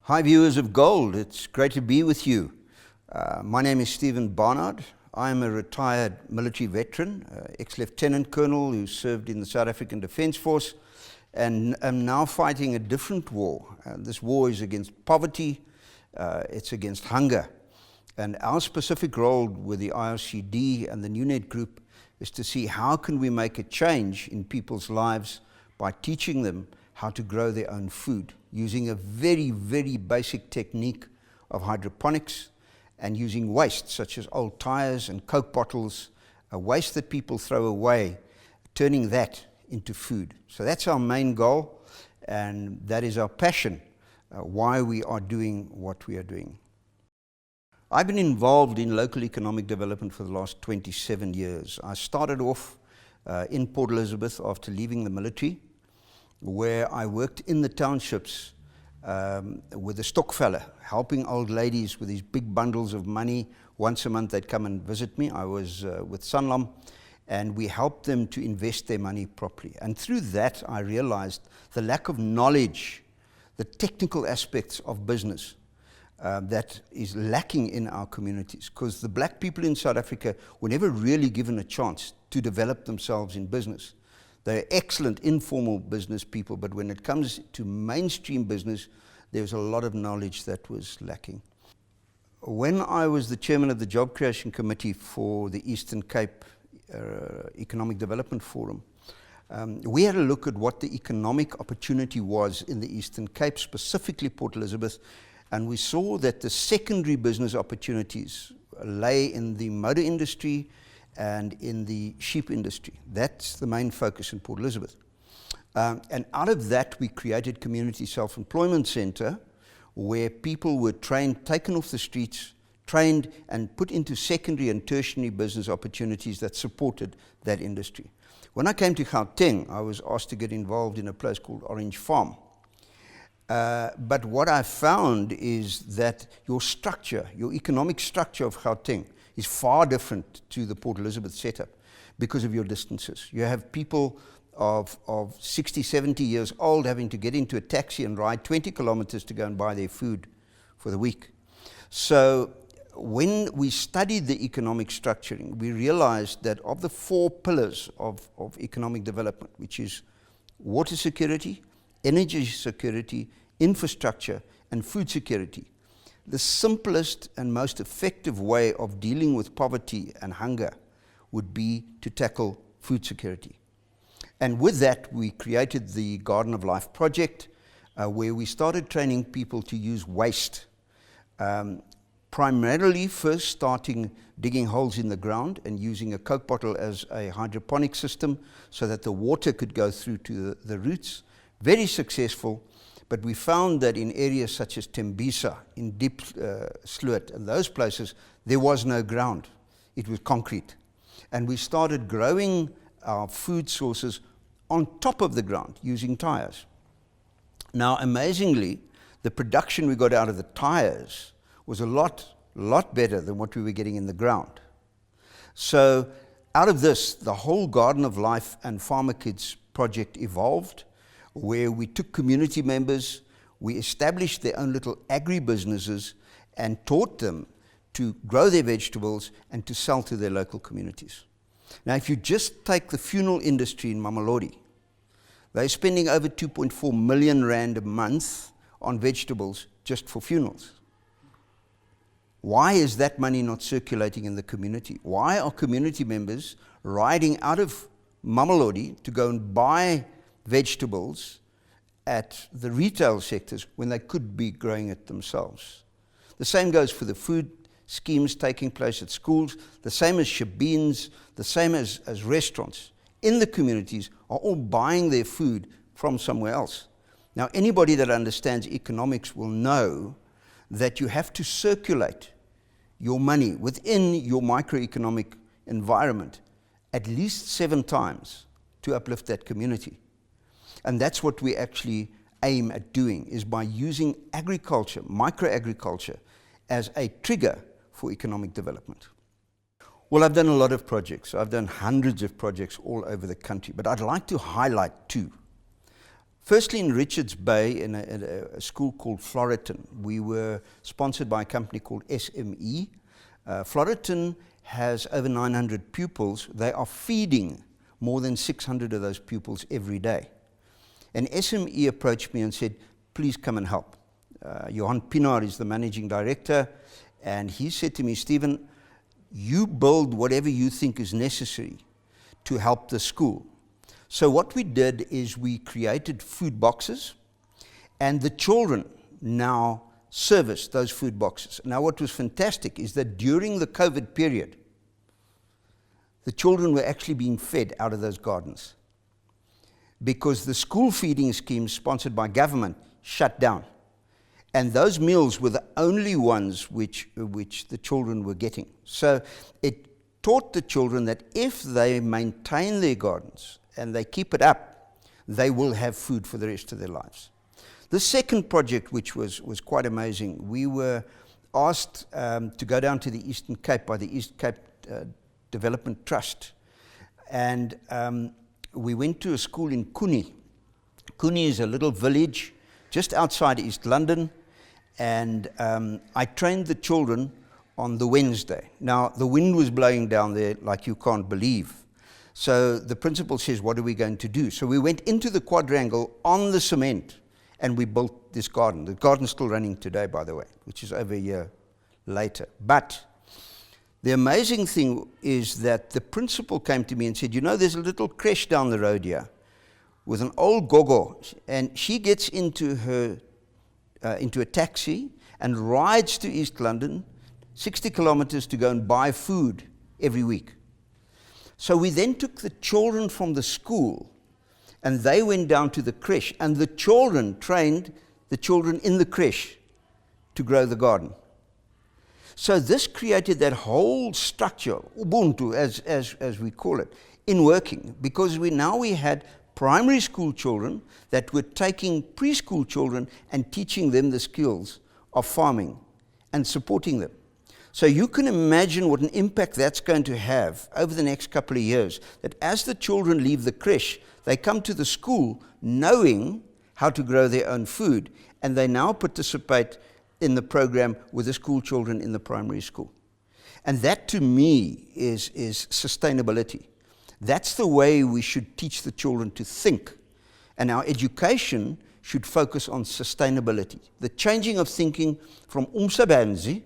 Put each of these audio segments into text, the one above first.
Hi viewers of Gold, it's great to be with you. My name is Barnard. I'm a retired military veteran, ex-lieutenant colonel who served in the South African Defence Force, and am now fighting a different war. This war is against poverty, it's against hunger. And our specific role with the IRCD and the NewNet Group is to see how can we make a change in people's lives by teaching them how to grow their own food, using a very, very basic technique of hydroponics and using waste such as old tires and Coke bottles, a waste that people throw away, turning that into food. So that's our main goal, and that is our passion, why we are doing what we are doing. I've been involved in local economic development for the last 27 years. I started off in Port Elizabeth after leaving the military, where I worked in the townships with a stokfella, helping old ladies with these big bundles of money. Once a month they'd come and visit me. I was with Sanlam, and we helped them to invest their money properly. And through that I realized the lack of knowledge, the technical aspects of business that is lacking in our communities, because the black people in South Africa were never really given a chance to develop themselves in business. They're excellent informal business people, but when it comes to mainstream business, there's a lot of knowledge that was lacking. When I was the chairman of the Job Creation Committee for the Eastern Cape Economic Development Forum, we had a look at what the economic opportunity was in the Eastern Cape, specifically Port Elizabeth, and we saw that the secondary business opportunities lay in the motor industry and in the sheep industry. That's the main focus in Port Elizabeth. And out of that, we created Community Self-Employment Centre, where people were trained, taken off the streets, trained and put into secondary and tertiary business opportunities that supported that industry. When I came to Gauteng, I was asked to get involved in a place called Orange Farm. But what I found is that your structure, your economic structure of Gauteng is far different to the Port Elizabeth setup because of your distances. You have people of 60, 70 years old having to get into a taxi and ride 20 kilometers to go and buy their food for the week. So when we studied the economic structuring, we realized that of the 4 pillars of economic development, which is water security, energy security, infrastructure, and food security, the simplest and most effective way of dealing with poverty and hunger would be to tackle food security. And with that, we created the Garden of Life project, where we started training people to use waste. Primarily first starting digging holes in the ground and using a Coke bottle as a hydroponic system so that the water could go through to the roots. Very successful. But we found that in areas such as Tembisa, in Diep Sloot, and those places, there was no ground. It was concrete. And we started growing our food sources on top of the ground using tires. Now, amazingly, the production we got out of the tires was a lot better than what we were getting in the ground. So out of this, the whole Garden of Life and Farmer Kids project evolved, where we took community members, we established their own little agri-businesses and taught them to grow their vegetables and to sell to their local communities. Now, if you just take the funeral industry in Mamelodi, they're spending over 2.4 million rand a month on vegetables just for funerals. Why is that money not circulating in the community? Why are community members riding out of Mamelodi to go and buy vegetables at the retail sectors when they could be growing it themselves? The same goes for the food schemes taking place at schools, the same as shebeens, the same as restaurants in the communities are all buying their food from somewhere else. Now, anybody that understands economics will know that you have to circulate your money within your microeconomic environment at least 7 times to uplift that community. And that's what we actually aim at doing, is by using agriculture, microagriculture, as a trigger for economic development. Well, I've done a lot of projects. I've done hundreds of projects all over the country, but I'd like to highlight 2. Firstly, in Richards Bay, in a school called Floriton, we were sponsored by a company called SME. Floriton has over 900 pupils. They are feeding more than 600 of those pupils every day. And SME approached me and said, please come and help. Johan Pinaar is the managing director, and he said to me, Stephen, you build whatever you think is necessary to help the school. So what we did is we created food boxes, and the children now service those food boxes. Now what was fantastic is that during the COVID period, the children were actually being fed out of those gardens because the school feeding scheme sponsored by government shut down. And those meals were the only ones which the children were getting. So it taught the children that if they maintain their gardens and they keep it up, they will have food for the rest of their lives. The second project, which was quite amazing, we were asked to go down to the Eastern Cape by the East Cape Development Trust. And we went to a school in Kuni. Kuni is a little village just outside East London. And I trained the children on the Wednesday. Now, the wind was blowing down there like you can't believe. So the principal says, what are we going to do? So we went into the quadrangle on the cement, and we built this garden. The garden's still running today, by the way, which is over a year later. But the amazing thing is that the principal came to me and said, you know, there's a little creche down the road here with an old gogo, and she gets into a taxi and rides to East London, 60 kilometers to go and buy food every week. So we then took the children from the school and they went down to the creche, and the children trained the children in the creche to grow the garden. So this created that whole structure, Ubuntu as we call it, in working, because we had primary school children that were taking preschool children and teaching them the skills of farming and supporting them. So you can imagine what an impact that's going to have over the next couple of years, that as the children leave the creche, they come to the school knowing how to grow their own food, and they now participate in the program with the school children in the primary school. And that to me is sustainability. That's the way we should teach the children to think. And our education should focus on sustainability. The changing of thinking from umsebenzi,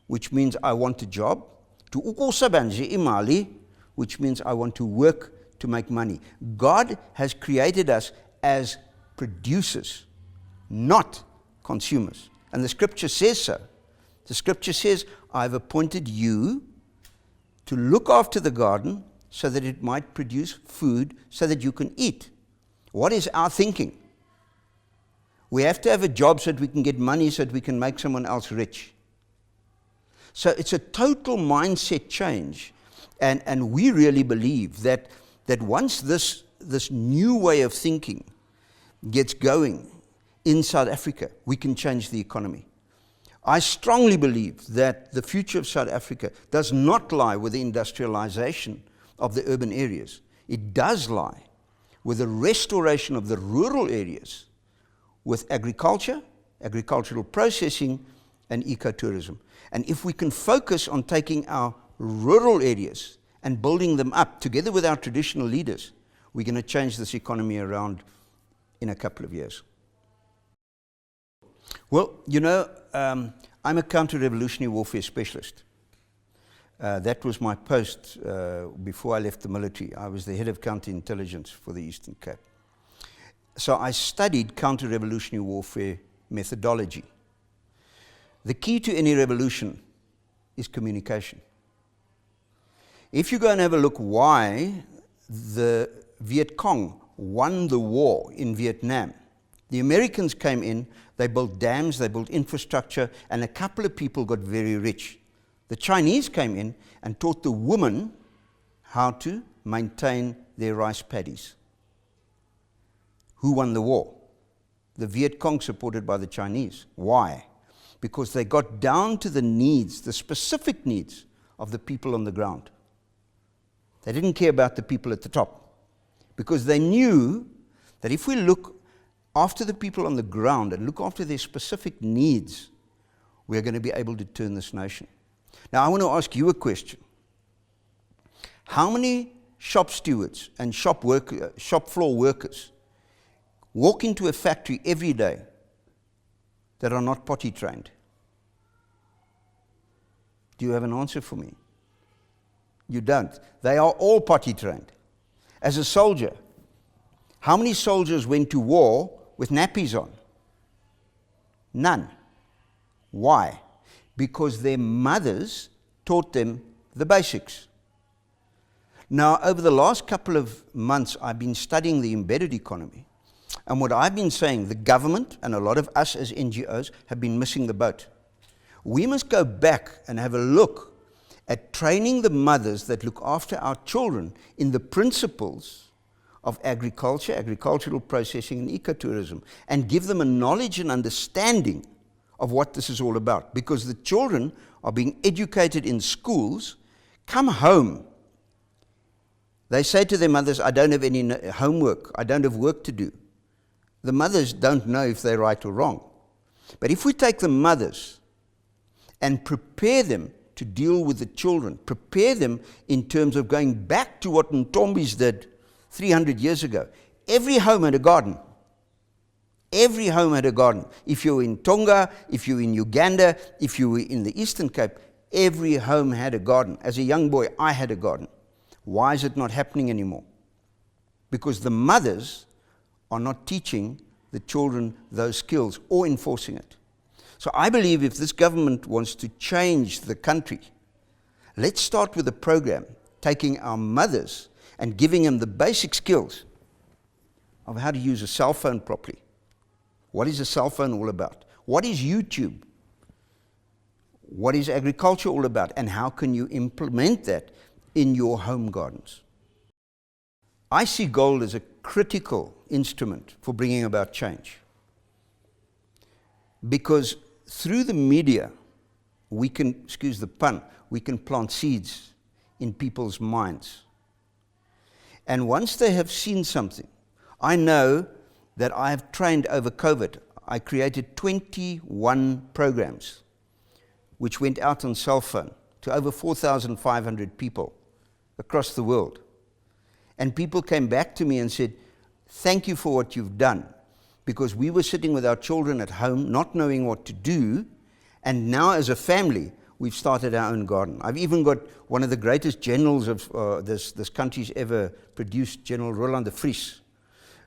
which means I want a job, to ukusebenzi imali, which means I want to work to make money. God has created us as producers, not consumers. And the scripture says so. The scripture says, I've appointed you to look after the garden so that it might produce food so that you can eat. What is our thinking? We have to have a job so that we can get money so that we can make someone else rich. So it's a total mindset change. And we really believe that once this new way of thinking gets going in South Africa, we can change the economy. I strongly believe that the future of South Africa does not lie with the industrialization of the urban areas. It does lie with the restoration of the rural areas with agriculture, agricultural processing, and ecotourism. And if we can focus on taking our rural areas and building them up together with our traditional leaders, we're going to change this economy around in a couple of years. Well, you know, I'm a counter-revolutionary warfare specialist. That was my post before I left the military. I was the head of counterintelligence for the Eastern Cape. So I studied counter-revolutionary warfare methodology. The key to any revolution is communication. If you go and have a look why the Viet Cong won the war in Vietnam, the Americans came in, they built dams, they built infrastructure, and a couple of people got very rich. The Chinese came in and taught the women how to maintain their rice paddies. Who won the war? The Viet Cong, supported by the Chinese. Why? Because they got down to the needs, the specific needs of the people on the ground. They didn't care about the people at the top, because they knew that if we look after the people on the ground and look after their specific needs, we're going to be able to turn this nation. Now, I want to ask you a question. How many shop stewards and shop floor workers walk into a factory every day that are not potty trained? Do you have an answer for me? You don't. They are all potty trained. As a soldier, how many soldiers went to war with nappies on? None. Why? Because their mothers taught them the basics. Now, over the last couple of months, I've been studying the embedded economy. And what I've been saying, the government and a lot of us as NGOs have been missing the boat. We must go back and have a look at training the mothers that look after our children in the principles of agriculture, agricultural processing, and ecotourism, and give them a knowledge and understanding of what this is all about. Because the children are being educated in schools, come home. They say to their mothers, I don't have any homework, I don't have work to do. The mothers don't know if they're right or wrong. But if we take the mothers and prepare them to deal with the children, prepare them in terms of going back to what Ntombis did 300 years ago. Every home had a garden. Every home had a garden. If you were in Tonga, if you were in Uganda, if you were in the Eastern Cape, every home had a garden. As a young boy, I had a garden. Why is it not happening anymore? Because the mothers are not teaching the children those skills or enforcing it. So I believe if this government wants to change the country, let's start with a program taking our mothers and giving them the basic skills of how to use a cell phone properly. What is a cell phone all about? What is YouTube? What is agriculture all about? And how can you implement that in your home gardens? I see gold as a critical instrument for bringing about change. Because through the media, we can, excuse the pun, we can plant seeds in people's minds. And once they have seen something, I know that I have trained over COVID. I created 21 programs which went out on cell phone to over 4,500 people across the world. And people came back to me and said, thank you for what you've done, because we were sitting with our children at home not knowing what to do, and now as a family we've started our own garden. I've even got one of the greatest generals of this country's ever produced, General Roland de Vries,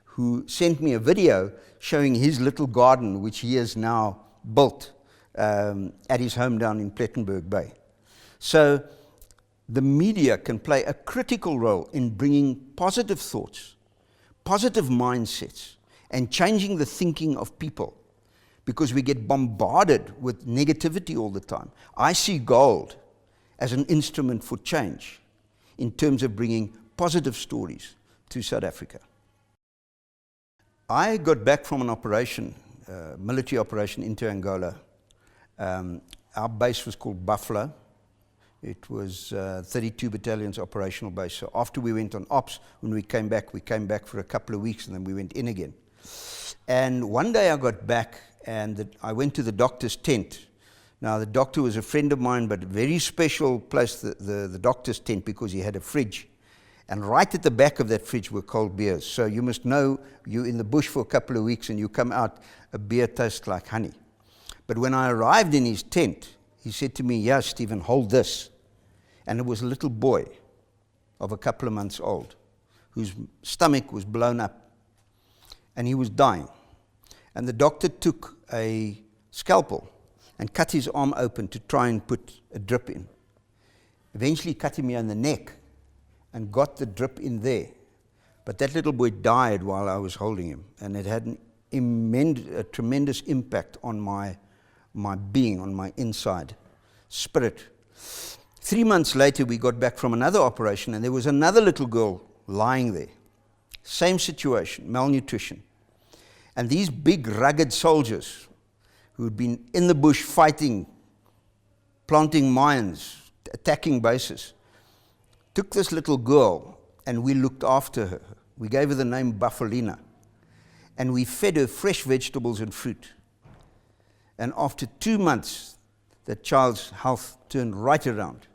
who sent me a video showing his little garden which he has now built at his home down in Plettenberg Bay. So the media can play a critical role in bringing positive thoughts, positive mindsets, and changing the thinking of people, because we get bombarded with negativity all the time. I see gold as an instrument for change in terms of bringing positive stories to South Africa. I got back from an operation, military operation into Angola. Our base was called Buffalo. It was 32 Battalion's operational base. So after we went on ops, when we came back for a couple of weeks, and then we went in again. And one day I got back and I went to the doctor's tent. Now the doctor was a friend of mine, but a very special place, the doctor's tent, because he had a fridge. And right at the back of that fridge were cold beers. So you must know, you're in the bush for a couple of weeks and you come out, a beer tastes like honey. But when I arrived in his tent, he said to me, yeah, Stephen, hold this. And it was a little boy of a couple of months old whose stomach was blown up and he was dying. And the doctor took a scalpel and cut his arm open to try and put a drip in. Eventually cut him on the neck and got the drip in there. But that little boy died while I was holding him, and it had a tremendous impact on my being, on my inside spirit. 3 months later, we got back from another operation, and there was another little girl lying there. Same situation, malnutrition. And these big, rugged soldiers who'd been in the bush fighting, planting mines, attacking bases, took this little girl, and we looked after her. We gave her the name Buffalina. and we fed her fresh vegetables and fruit. And after 2 months, that child's health turned right around.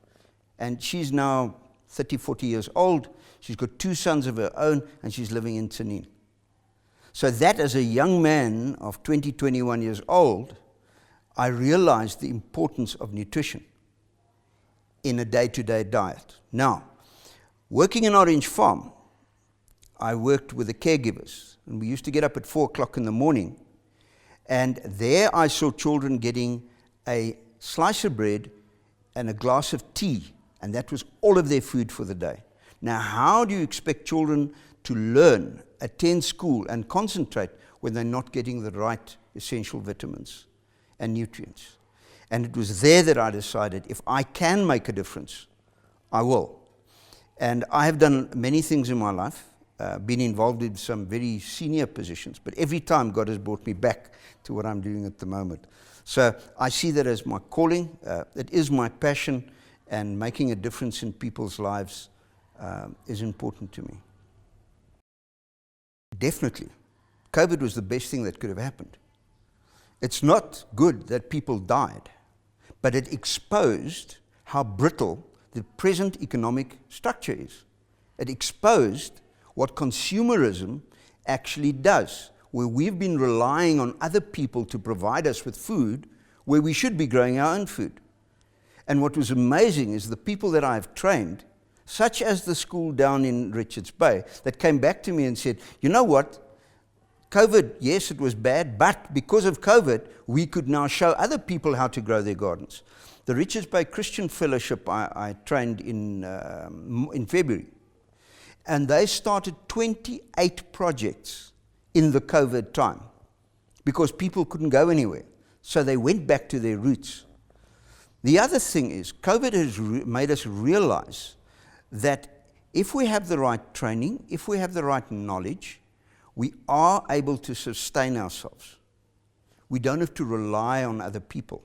And she's now 30, 40 years old. She's got 2 sons of her own, and she's living in Tunin. So that, as a young man of 20, 21 years old, I realized the importance of nutrition in a day-to-day diet. Now, working in Orange Farm, I worked with the caregivers, and we used to get up at 4 o'clock in the morning, and there I saw children getting a slice of bread and a glass of tea, and that was all of their food for the day. Now, how do you expect children to learn, attend school, and concentrate when they're not getting the right essential vitamins and nutrients? And it was there that I decided, if I can make a difference, I will. And I have done many things in my life, been involved in some very senior positions, but every time God has brought me back to what I'm doing at the moment. So I see that as my calling. It is my passion, and making a difference in people's lives is important to me. Definitely, COVID was the best thing that could have happened. It's not good that people died, but it exposed how brittle the present economic structure is. It exposed what consumerism actually does, where we've been relying on other people to provide us with food, where we should be growing our own food. And what was amazing is the people that I've trained, such as the school down in Richards Bay, that came back to me and said, you know what, COVID, yes, it was bad, but because of COVID, we could now show other people how to grow their gardens. The Richards Bay Christian Fellowship I trained in February, and they started 28 projects in the COVID time because people couldn't go anywhere. So they went back to their roots. The other thing is, COVID has made us realize that if we have the right training, if we have the right knowledge, we are able to sustain ourselves. We don't have to rely on other people.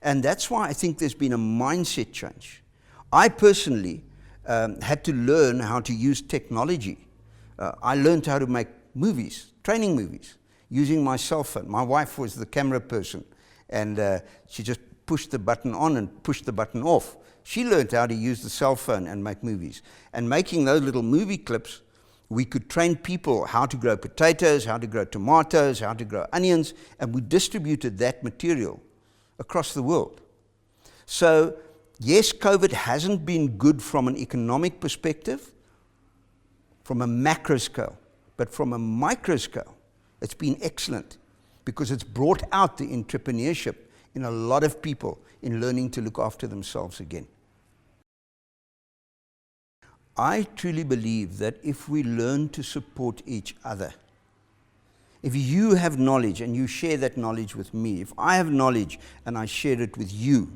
And that's why I think there's been a mindset change. I personally had to learn how to use technology. I learned how to make movies, training movies, using my cell phone. My wife was the camera person, and she just pushed the button on and pushed the button off. She learned how to use the cell phone and make movies. And making those little movie clips, we could train people how to grow potatoes, how to grow tomatoes, how to grow onions, and we distributed that material across the world. So, yes, COVID hasn't been good from an economic perspective, from a macro scale, but from a micro scale, it's been excellent because it's brought out the entrepreneurship in a lot of people in learning to look after themselves again. I truly believe that if we learn to support each other, if you have knowledge and you share that knowledge with me, if I have knowledge and I share it with you,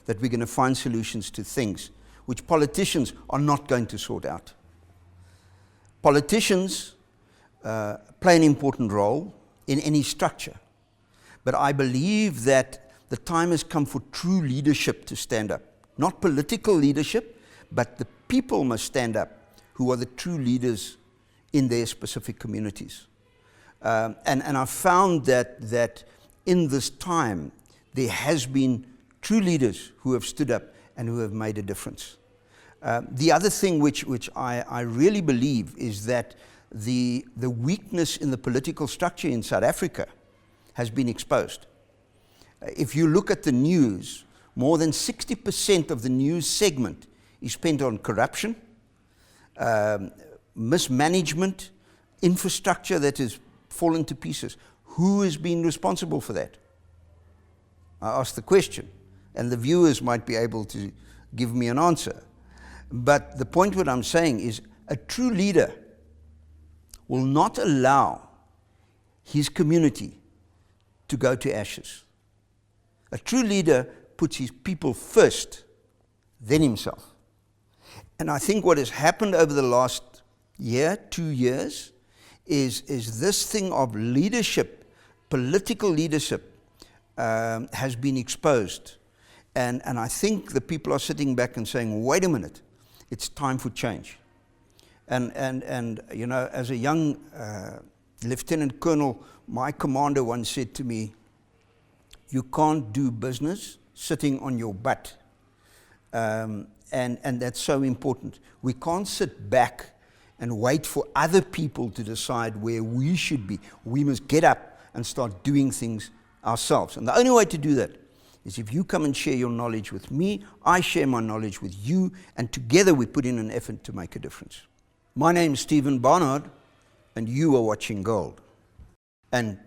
that we're going to find solutions to things which politicians are not going to sort out. Politicians play an important role in any structure, but I believe that the time has come for true leadership to stand up. Not political leadership, but the people must stand up who are the true leaders in their specific communities. And I found that in this time, there has been true leaders who have stood up and who have made a difference. The other thing which I really believe is that the weakness in the political structure in South Africa has been exposed. If you look at the news, more than 60% of the news segment is spent on corruption, mismanagement, infrastructure that has fallen to pieces. Who has been responsible for that? I ask the question, and the viewers might be able to give me an answer. But the point what I'm saying is a true leader will not allow his community to go to ashes. A true leader puts his people first, then himself. And I think what has happened over the last year, 2 years, is this thing of leadership, political leadership, has been exposed. And I think the people are sitting back and saying, wait a minute, it's time for change. And you know, as a young Lieutenant Colonel, my commander once said to me, you can't do business sitting on your butt. And that's so important. We can't sit back and wait for other people to decide where we should be. We must get up and start doing things ourselves. And the only way to do that is if you come and share your knowledge with me, I share my knowledge with you, and together we put in an effort to make a difference. My name is Stephen Barnard, and you are watching Gold. And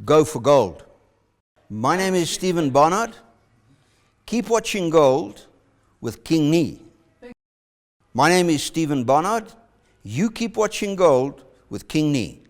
go for gold. My name is Stephen Barnard. Keep watching Gold with King Nee. My name is Stephen Barnard. You keep watching Gold with King Nee.